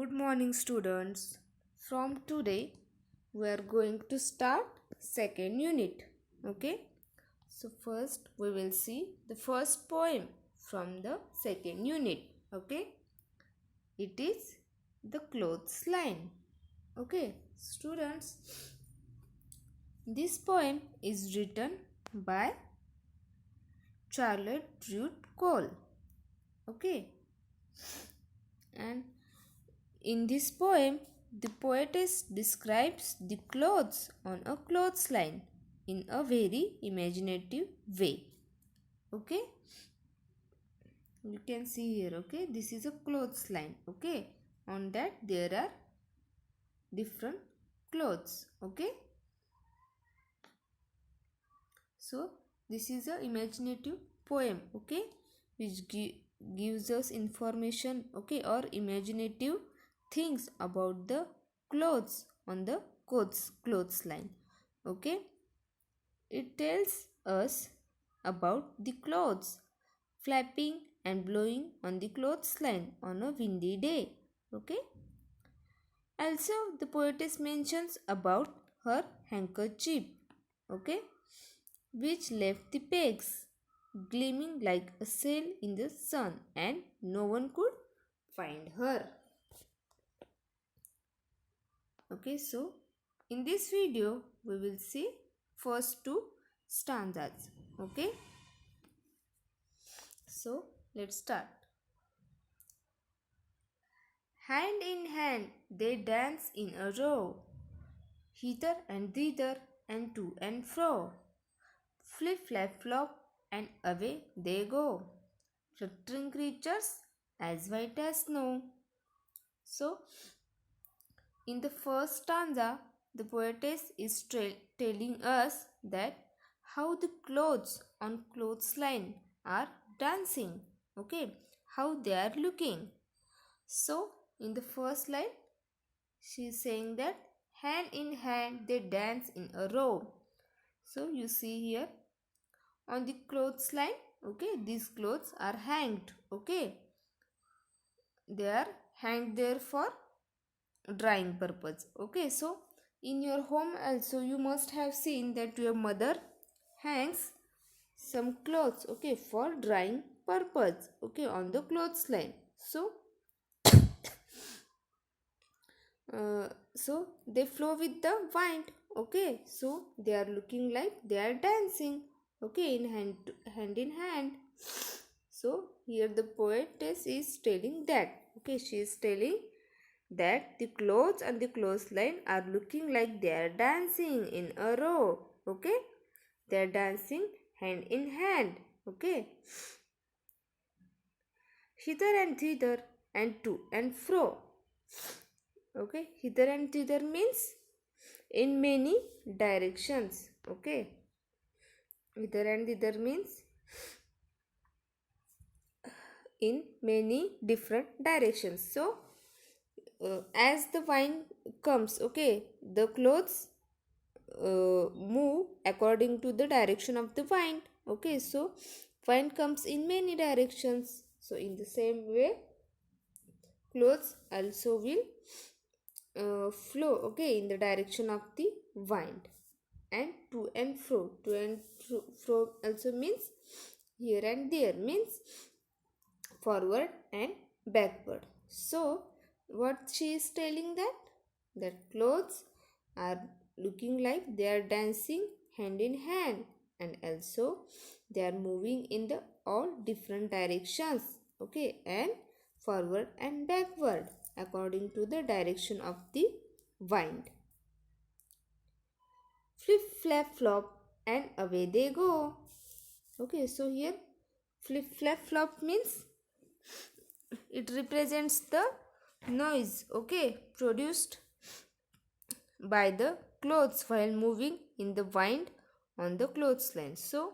Good morning, students. From today, we are going to start second unit. Okay. So first, we will see the first poem from the second unit. Okay. It is the clothes line. Okay, students. This poem is written by Charlotte Ruth Cole. Okay. And in this poem, the poetess describes the clothes on a clothesline in a very imaginative way. Okay, you can see here. Okay, this is a clothesline. Okay, on that there are different clothes. Okay, so this is a imaginative poem. Okay, which gives us information. Okay, or imaginative things about the clothes on the clothesline. Okay, it tells us about the clothes flapping and blowing on the clothesline on a windy day. Okay, also the poetess mentions about her handkerchief. Okay, which left the pegs gleaming like a sail in the sun, and no one could find her. Okay, so in this video we will see first two stanzas. Okay, so let's start. Hand in hand they dance in a row, hither and thither and to and fro. Flip flap flop and away they go, fluttering creatures as white as snow. So in the first stanza, the poetess is telling us that how the clothes on clothesline are dancing. Okay, how they are looking. So in the first line, she is saying that hand in hand they dance in a row. So you see here on the clothesline. Okay, these clothes are hanged. Okay, they are hanged there for drying purpose. Okay, so in your home also you must have seen that your mother hangs some clothes, okay, for drying purpose, okay, on the clothesline. So so they flow with the wind. Okay, so they are looking like they are dancing, okay, in hand in hand. So here the poetess is telling that, okay, she is telling that the clothes on the clothesline are looking like they are dancing in a row. Okay, they are dancing hand in hand. Okay, hither and thither and to and fro. Okay, hither and thither means in many directions. Okay, hither and thither means in many different directions. So as the wine comes, okay, the clothes move according to the direction of the wind. Okay, so wind comes in many directions. So in the same way, clothes also will flow, okay, in the direction of the wind. And to and fro, fro also means here and there, means forward and backward. So what she is telling that clothes are looking like they are dancing hand in hand, and also they are moving in the all different directions, okay, and forward and backward according to the direction of the wind. Flip flap flop and away they go. Okay, so here flip flap flop means it represents the noise, okay, produced by the clothes while moving in the wind on the clothesline. So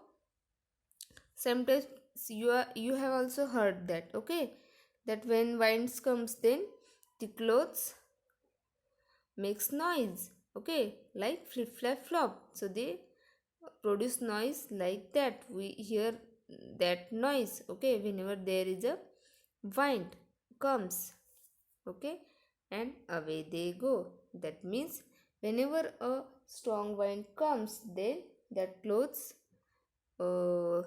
sometimes you have also heard that, okay, that when winds comes, then the clothes makes noise, okay, like flip flap flop. So they produce noise like that. We hear that noise, okay, whenever there is a wind comes. Okay, and away they go. That means whenever a strong wind comes, then that clothes uh,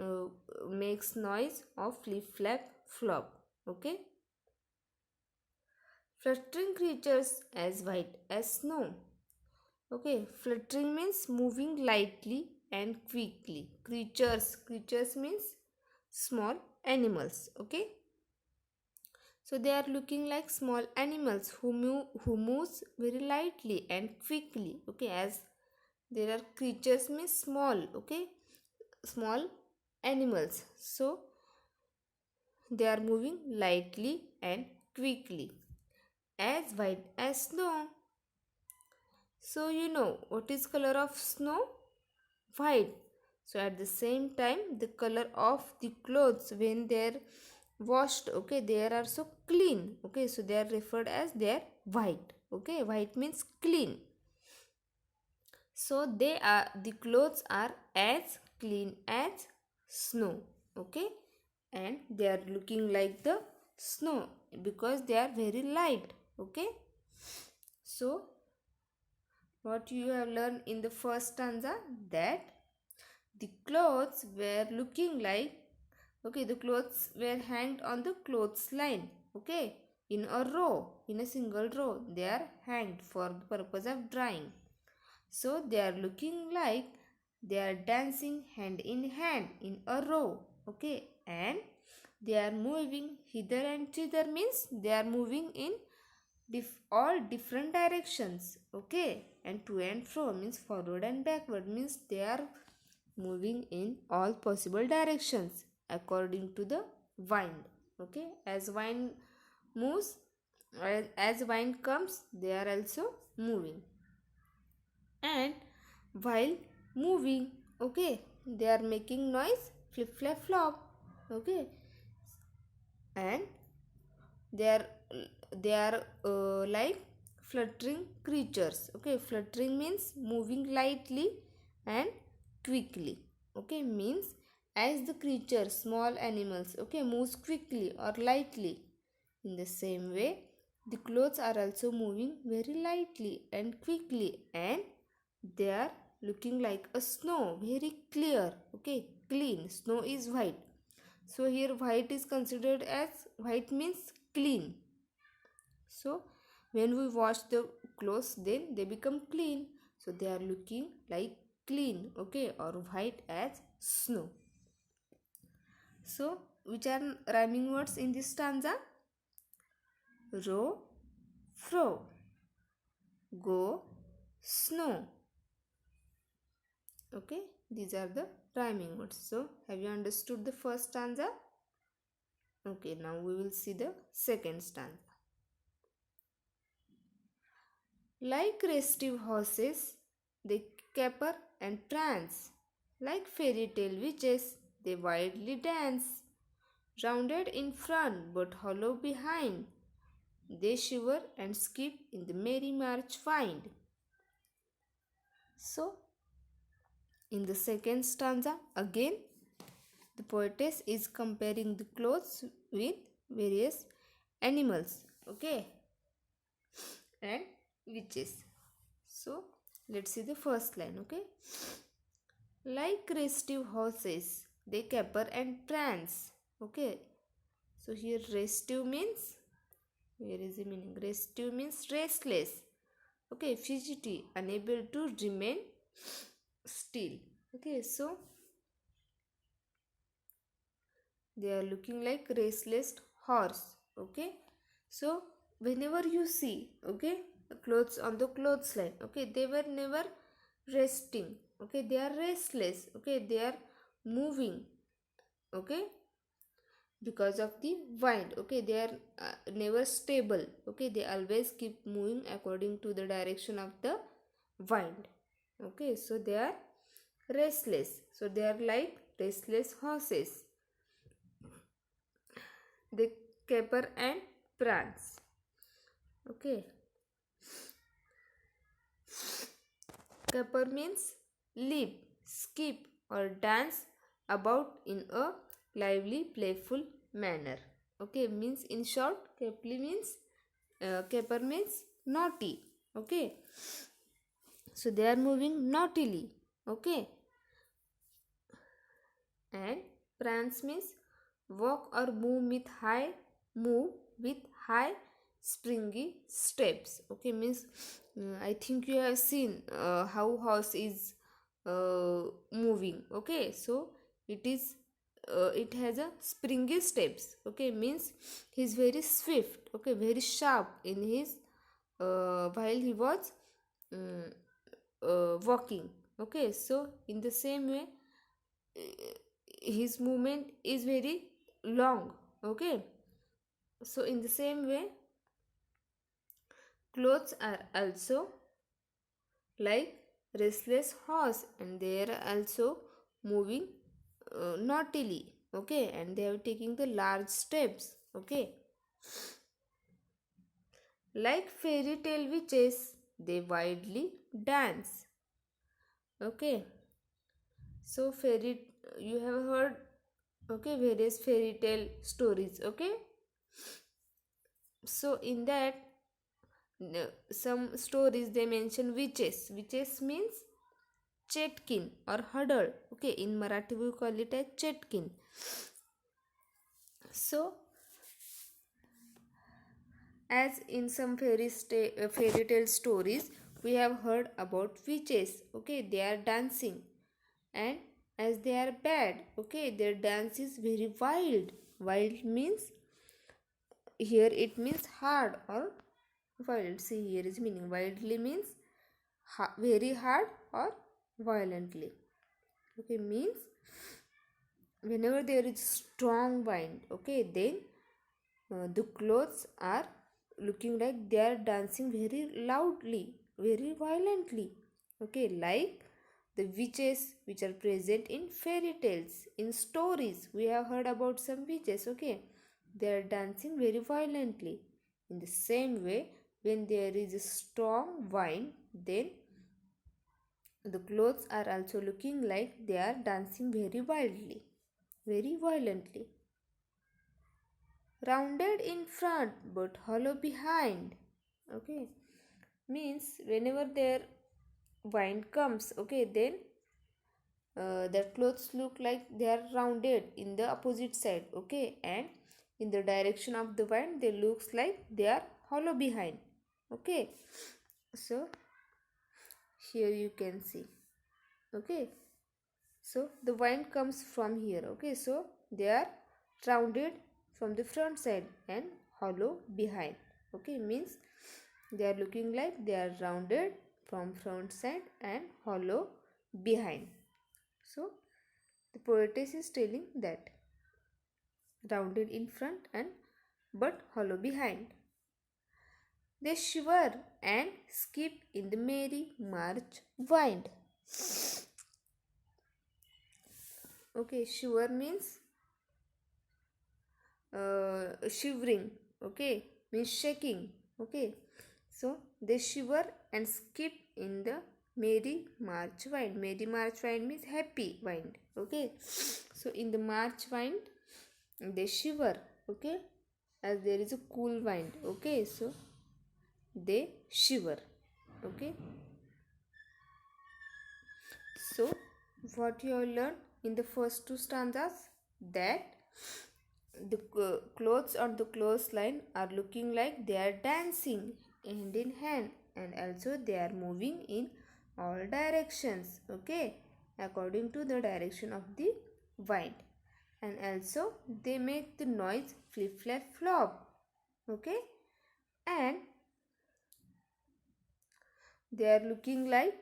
uh, makes noise of flip flap flop. Okay. Fluttering creatures as white as snow. Okay, fluttering means moving lightly and quickly. Creatures means small animals. Okay, so they are looking like small animals who moves very lightly and quickly. Okay, as there are creatures means small. Okay, small animals. So they are moving lightly and quickly, as white as snow. So you know what is color of snow? White. So at the same time the color of the clothes when they are washed, okay, they are also clean. Okay, so they are referred as they are white. Okay, white means clean. So the clothes are as clean as snow. Okay, and they are looking like the snow because they are very light. Okay, so what you have learned in the first stanza, that the clothes were looking like, okay, the clothes were hanged on the clothes line. Okay, in a row, in a single row they are hanged for the purpose of drying. So they are looking like they are dancing hand in hand in a row. Okay, and they are moving hither and thither means they are moving in all different directions. Okay, and to and fro means forward and backward means they are moving in all possible directions according to the wind. Okay, as wind moves, as wind comes, they are also moving. And while moving, okay, they are making noise flip flap flop. Okay, and they are like fluttering creatures. Okay, fluttering means moving lightly and quickly. Okay, means as the creature, small animals, okay, moves quickly or lightly, in the same way the clothes are also moving very lightly and quickly, and they are looking like a snow, very clear. Okay, clean. Snow is white, so here white is considered as, white means clean. So when we wash the clothes, then they become clean. So they are looking like clean, okay, or white as snow. So which are rhyming words in this stanza? Row, fro, go, snow. Okay, these are the rhyming words. So have you understood the first stanza? Okay, now we will see the second stanza. Like restive horses, they caper and prance. Like fairy tale witches, they wildly dance. Rounded in front but hollow behind, they shiver and skip in the merry march wind. So, in the second stanza, again, the poetess is comparing the clothes with various animals, okay, and witches. So, let's see the first line, okay. Like restive horses, they caper and prance. Okay, so here restive means, where is the meaning? Restive means restless. Okay, fidgety, unable to remain still. Okay, so they are looking like restless horse. Okay, so whenever you see, okay, clothes on the clothes line, okay, they were never resting. Okay, they are restless. Okay, they are moving. Okay, because of the wind. Okay, they are never stable. Okay, they always keep moving according to the direction of the wind. Okay, so they are restless. So they are like restless horses. They caper and prance. Okay, caper means leap, skip, or dance about in a lively, playful manner. Okay, means in short, caper means caper means naughty. Okay, so they are moving naughtily. Okay, and prance means walk or move with high springy steps. Okay, means I think you have seen how horse is moving. Okay, so it has a springy steps. Okay, means he's very swift. Okay, very sharp in his while he was um, walking. Okay, so in the same way his movement is very long. Okay, so in the same way clothes are also like restless horse, and they are also moving naughtily. Okay, and they are taking the large steps. Okay, like fairy tale witches, they widely dance. Okay, so fairy, you have heard, okay, various fairy tale stories. Okay, so in that some stories they mention witches. Witches means chetkin or huddle. Okay, in Marathi we call it as chetkin. So as in some fairy tale stories we have heard about witches. Okay, they are dancing, and as they are bad, okay, their dance is very wild. Wild means, here it means hard or wild. See, here is meaning wildly means very hard or violently. Okay, means whenever there is strong wind, okay, then the clothes are looking like they are dancing very loudly, very violently. Okay, like the witches which are present in fairy tales, in stories we have heard about some witches. Okay, they are dancing very violently. In the same way, when there is a strong wind, then the clothes are also looking like they are dancing very wildly, very violently. Rounded in front but hollow behind. Okay, means whenever their wind comes, okay, then their clothes look like they are rounded in the opposite side. Okay, and in the direction of the wind they looks like they are hollow behind. Okay, so here you can see. Okay, so the wind comes from here. Okay, so they are rounded from the front side and hollow behind. Okay, means they are looking like they are rounded from front side and hollow behind. So the poetess is telling that rounded in front and but hollow behind. They shiver and skip in the merry March wind. Okay, shiver means shivering. Okay, means shaking. Okay, so they shiver and skip in the merry March wind. Merry March wind means happy wind. Okay, so in the March wind they shiver. Okay, as there is a cool wind. Okay, so they shiver. Okay, so what you have learned in the first two stanzas, that the clothes on the clothesline are looking like they are dancing hand in hand, and also they are moving in all directions. Okay, according to the direction of the wind, and also they make the noise flip flap flop. Okay, and they are looking like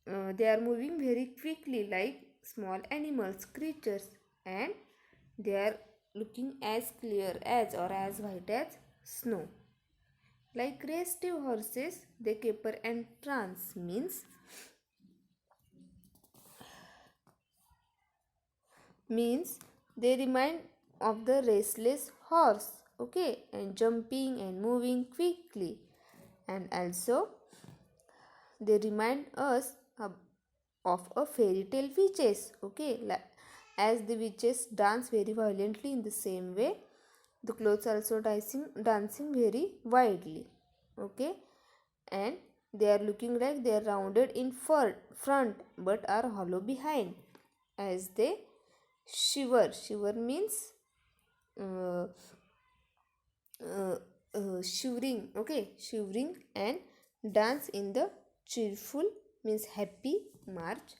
they are moving very quickly like small animals, creatures, and they are looking as clear as or as white as snow. Like restive horses, they caper and prance means they remind of the restless horse. Okay, and jumping and moving quickly, and also they remind us of a fairy tale witches. Okay, as the witches dance very violently, in the same way The clothes are also dancing very widely. Okay, and they are looking like they are rounded in front but are hollow behind as they shiver. Shiver means uh, uh, shivering. Okay, shivering and dance in the cheerful means happy march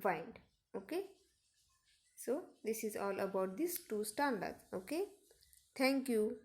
wind. Okay, so this is all about these two standards. Okay, thank you.